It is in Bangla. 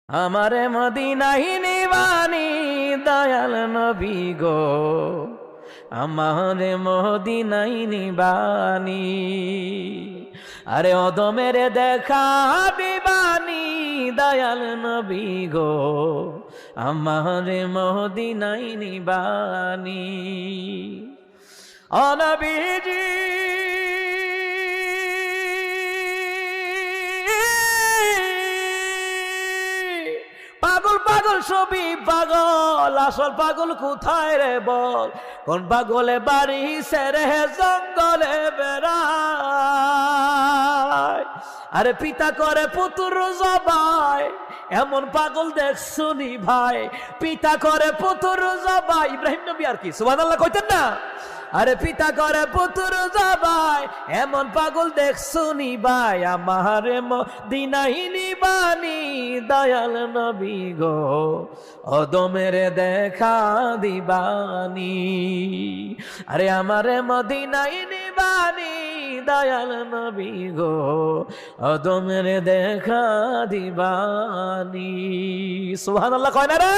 আমারে মদিনায় নিবানি দয়াল নবী গো, আমারে মদিনায় নিবানি। আরে অদমের দেখা দিবানি দয়াল নবী গো, আমারে মদিনায় নিবানি। ও নবীজি পাগল পাগল ছবি পাগল, আসল পাগল কোথায় রে বল? কোন পাগলে বাড়ি সেরে জঙ্গলে বেড়ায়? আরে পিতা করে পুত্র জবাই, এমন পাগল দেখছুনি ভাই। পিতা করে পুত্র জবাই, ইব্রাহিম নবী আর কি সুবহানাল্লাহ কইতেন না? আরে পিতা করে পুত্র জবাই, এমন পাগল দেখছুনি ভাই। আমারে মদিনায় নিবানি দয়াল নবী গো, অদমের দেখা দিবানি। আরে আমারে মদিনায় নিবানি দয়াল নবী গো, অদমের দেখা দিবানি। সুবহানাল্লাহ কয় না রে?